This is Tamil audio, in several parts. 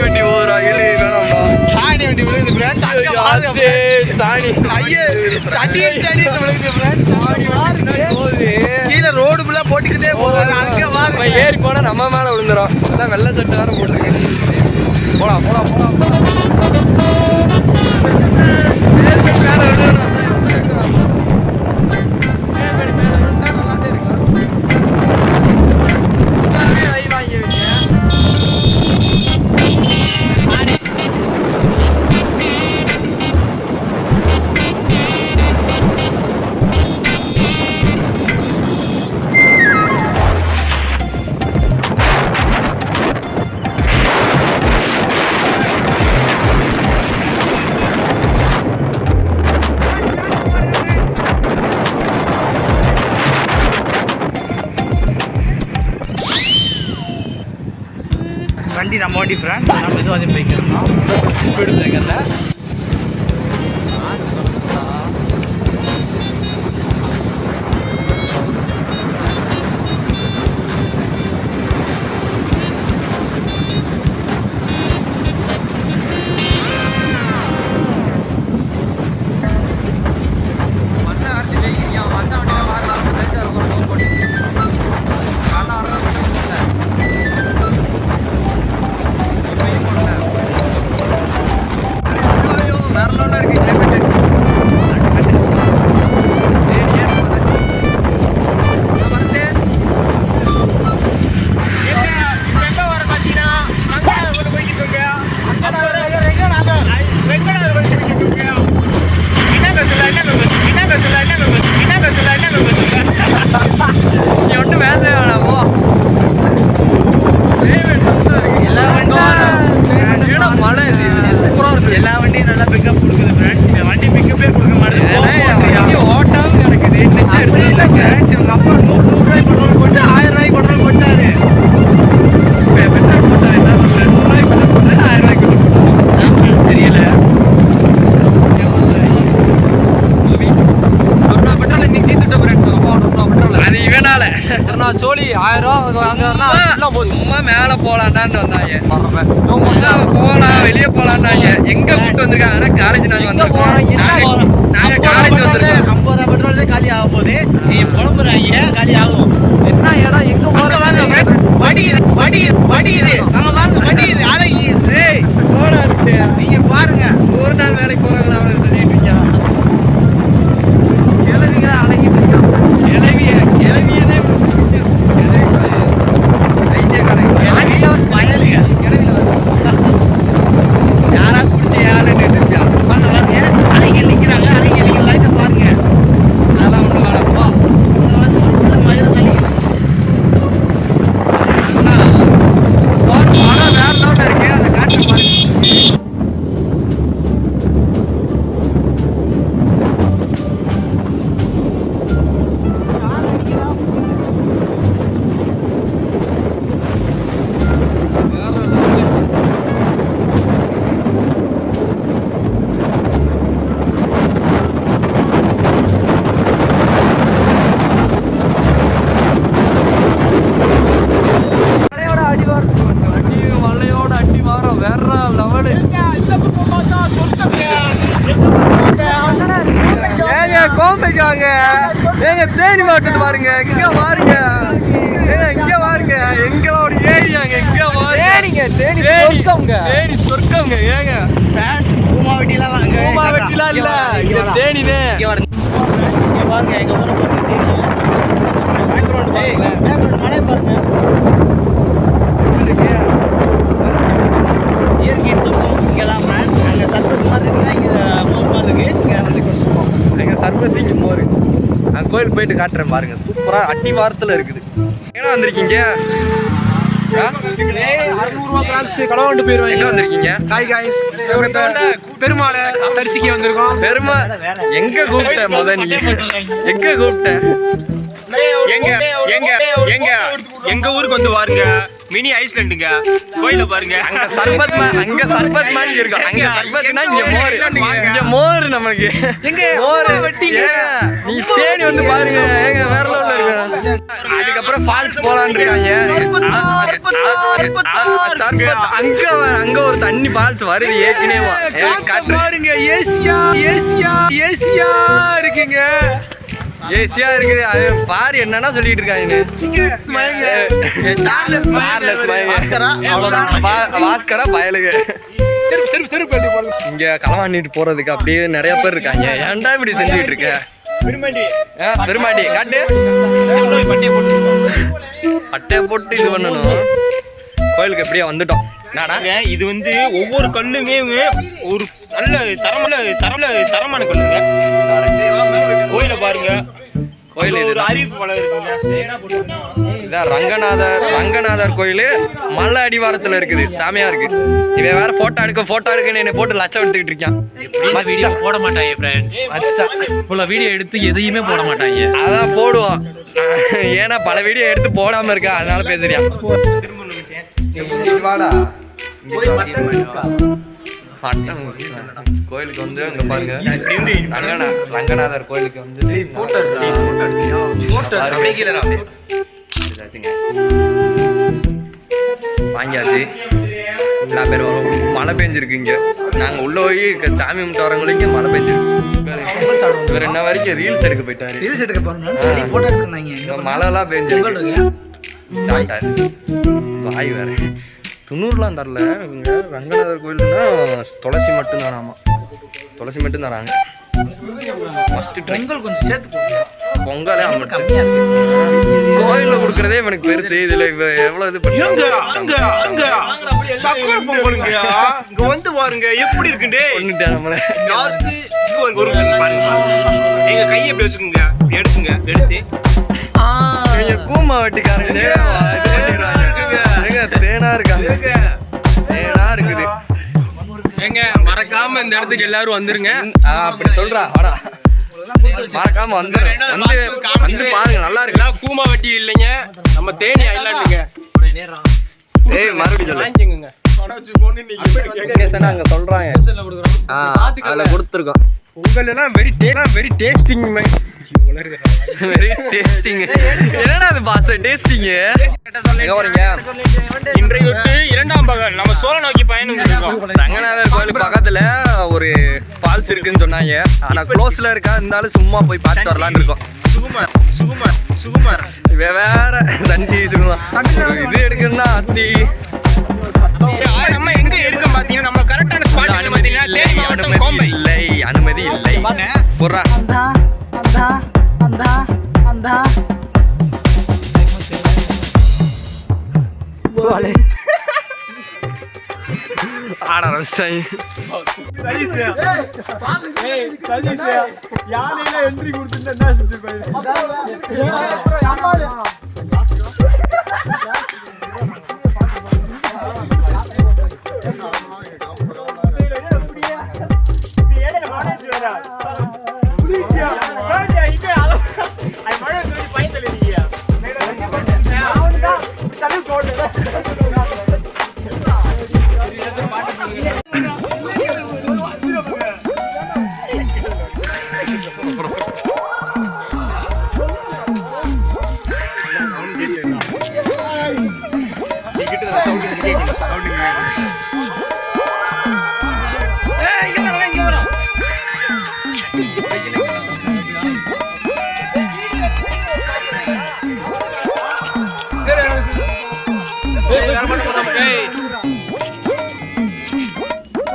வண்டி ஓடுறா இல்லை வேணாம்டா. சாணி வண்டி விழுந்து ஃப்ரெண்ட்ஸ். சாணி ஐயே சட்டி விழுந்து ஃப்ரெண்ட்ஸ். கீழே ரோடு ஃபுல்லா போட்டுக்கிட்டே போறாரு. அங்க வாங்க ஏறி போனா நம்ம மேல விழுந்துரும். அதான் வெள்ளை சட்டை வேற போட்டுருக்கேன். போலாம் போலாம் போலாம் மேல விழுந்து வண்டி நம்ம வண்டி ஃப்ரெண்ட்ஸ். நம்ம இது வந்து போய்க்கிறோம். எடுத்துருக்கல எல்லா வண்டியும் நல்லா பிக்கப் கொடுக்குது ஃப்ரெண்ட்ஸ். இந்த வண்டி பிக்கப்பே கொடுக்க மாட்டேங்குது. ஓட்டம் நடக்குது. இவங்க அப்பா 100 ரூபாய் பெட்ரோல் போட்டு 1000 ரூபாய் பெட்ரோல் போட்டாரு. பெட்ரோல் போட்டாரு என்ன சொல்ல 100 ரூபாய் பெட்ரோல் போட்டாரு 1000 ரூபாய் பெட்ரோல் தெரியல. பெட்ரோல் இன்னைக்கு தீர்த்துட்ட ஃப்ரெண்ட்ஸ். பெட்ரோல் அது இவனால நான் சோழி 1000 ரூபா சும்மா மேல போலாண்டான்னு வந்தாங்க. போலாம் வெளியே போலாண்டாங்க. எங்க கூட்டு வந்திருக்காங்க. ஆனா காலேஜ் நாங்க வந்திருக்கோம். நாங்க காலேஜ் வந்திருக்கோம். 50 ரூபா பெட்ரோல் தான் காலி ஆக போகுது. நீ புலம்புறாங்க காலி ஆகும். என்ன இடம் எங்க போறாங்க வடியுது. நம்ம வாங்க வடியுது. அழகி ஏய் போடா இருக்கு. நீங்க பாருங்க ஒரு நாள் வேலைக்கு போறாங்க அவனுக்கு சொல்லிட்டு இருக்கீங்க. கிளவிங்க அழகிட்டு இருக்கான். கிளவியதே யாராவது பிடிச்ச ஏழை பாருங்க. அழகி நிக்கிறாங்க. அழகி நீங்க லைட்டை பாருங்க. அதெல்லாம் ஒண்ணு வேணப்பா. மயில தள்ளி வேற லெவல்ல இருக்கு. அந்த காற்று பாருங்க. கோம்பைக்காங்க ஏங்க தேனி மாவட்டத்து பாருங்க. இங்க பாருங்க இங்க பாருங்க. எங்களோட ஏரியாங்க. இங்க பாருங்க தேனி சொர்க்கம்ங்க. ஏங்க பூமாவட்டிலாம் வாங்க. பூமாவட்டிலாம் இல்ல இங்க தேனினே. இங்க பாருங்க எங்க ஊரை பாருங்க. பேக்ரவுண்ட் பாருங்க. பேக்ரவுண்ட் மலை பாருங்க. இயற்கையின் சொர்க்கம் இங்கெல்லாம் ஃப்ரெண்ட்ஸ். அங்கே சர்பத் மாதிரி இருக்குன்னா இங்கே மோர் மாதிரி இருக்கு. இங்கே வந்து குடிச்சிருப்போம். எங்கள் சர்பத்து இங்கே மோர். நான் கோயிலுக்கு போயிட்டு காட்டுறேன் பாருங்க. சூப்பராக அட்டி வாரத்தில் இருக்குது. ஏன்னா வந்திருக்கீங்க 600 கிராக்ஸ் களவாண்டு போயிருவாங்க. எங்க வந்திருக்கீங்க? காய்ஸ் பெருமாளை தரிசிக்க வந்திருக்கோம். பெருமாள் எங்க கூப்பிட்ட முத நீ எங்க கூப்பிட்ட? எங்க எங்க எங்க எங்க ஊருக்கு வந்து பாருங்க. மினி ஐஸ்லாண்டுங்க. கோயில பாருங்க. அங்க சர்பத் மாதிரி இருக்கும். அங்க சர்பத்னா இங்க மோர் நமக்கு. எங்க மோர் வெட்டிங்க. நீ தேடி வந்து பாருங்க. எங்க வேற லெவல்ல இருக்கு. அதுக்கப்புறம் ஃபால்ஸ் போலான்னு இருக்காங்க. அங்க ஒரு தண்ணி ஃபால்ஸ் வருது ஏற்கனவே பாருங்க. ஏசியா இருக்குங்க. ஏசியா இருக்குது. அது பாரு என்னன்னா சொல்லிட்டு இருக்காங்க. பாஸ்கரா பயலுங்க. இங்க களவாண்டிட்டு போறதுக்கு அப்படியே நிறைய பேர் இருக்காங்க. ஏன்டா இப்படி செஞ்சுட்டு இருக்க? பெருமாண்டி காட்டு. பட்டையை போட்டு இது பண்ணணும். கோயிலுக்கு எப்படியா வந்துட்டோம். இது வந்து ஒவ்வொரு கல்லுமே ஒரு நல்ல தரமான கல்லுங்க. கோயில பாருங்க. கோயில் ஒரு அறிவிப்பு பலகை இருக்குங்க. இதான் ரங்கநாதர் கோயில் மலை அடிவாரத்துல இருக்குது. சாமியா இருக்கு. இவன் வேற போட்டோ எடுக்குன்னு என்னை போட்டு லட்சம் எடுத்துக்கிட்டு இருக்கான். வீடியோ போட மாட்டாங்க ஃப்ரெண்ட்ஸ். வீடியோ எடுத்து எதையுமே போட மாட்டாங்க. அதான் போடுவான். ஏன்னா பல வீடியோ எடுத்து போடாம இருக்கா, அதனால பேசுறியா. கோயிலுக்கு வந்து அங்க பாருங்க ரங்கநாதர் கோயிலுக்கு வந்து வாங்கியாச்சு. எல்லா பேரும் மழை பெஞ்சிருக்கு. இங்க நாங்க உள்ள போய் சாமி கும்பிட்டு வரவங்களுக்கு மழை பெஞ்சிருக்கு. இவர் என்ன வரைக்கும் ரீல்ஸ் எடுக்க போயிட்டாரு. மழை எல்லாம் பெஞ்சிருக்கு. வாய் வேற துண்ணூறுலாம் தரல. இவங்க ரங்கநாதர் கோயில்னா துளசி மட்டும் தானாமா. துளசி மட்டும் தராங்க. பொங்கல் கொஞ்சம் சேர்த்து பொங்கலே கோயில கொடுக்கறதே எனக்கு பெருசு. இதுல எவ்வளவு இது இங்க வந்து பாருங்க எப்படி இருக்குண்டே. நம்மள எங்க கையை எப்படி வச்சுக்கோங்க. எடுத்துங்க. எடுத்து கூமா வட்டிக்காரங்க தேனா இருக்காங்க. தேனா இருக்குது. ஏங்க மறக்காம இந்த இடத்துக்கு எல்லாரும் வந்துருங்க. அப்படி சொல்றா. வாடா மறக்காம வந்துரு. வந்து பாருங்க நல்லா இருக்கு. கூமா வட்டி இல்லைங்க, நம்ம தேனி ஐலாண்டுங்க. ஏய் மறுபடியும் வாங்கிக்கோங்க. அங்க சொல்றாங்க. அதுல கொடுத்துருக்கோம். உங்களெல்லாம் வெரி டேஸ்டிங். Very tasting. என்னடா அது பாஸ் டேஸ்டிங்? எங்க போறீங்க? இன்றைக்கு 2ஆம் பகல் நம்ம சோழ நோக்கி பயணம். ரங்கநாதர் கோயில் பக்கத்துல ஒரு ஃபால்ஸ் இருக்குன்னு சொன்னாங்க. ஆனா க்ளோஸ்ல இருக்கா, இருந்தாலும் சும்மா போய் பார்த்துட்டு வரலான்னு இருக்கோம். சுகுமார் வேற தண்டி இது எடுக்கணும்னா அத்தி. நம்ம எங்க இருக்கோம் பாத்தீங்கன்னா நம்ம கரெக்டான ஸ்பாட் இல்லை. அனுமதி இல்லை. போறா ஆட ரவிசாய் என்ட்ரி கொடுத்துட்டா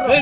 Hey,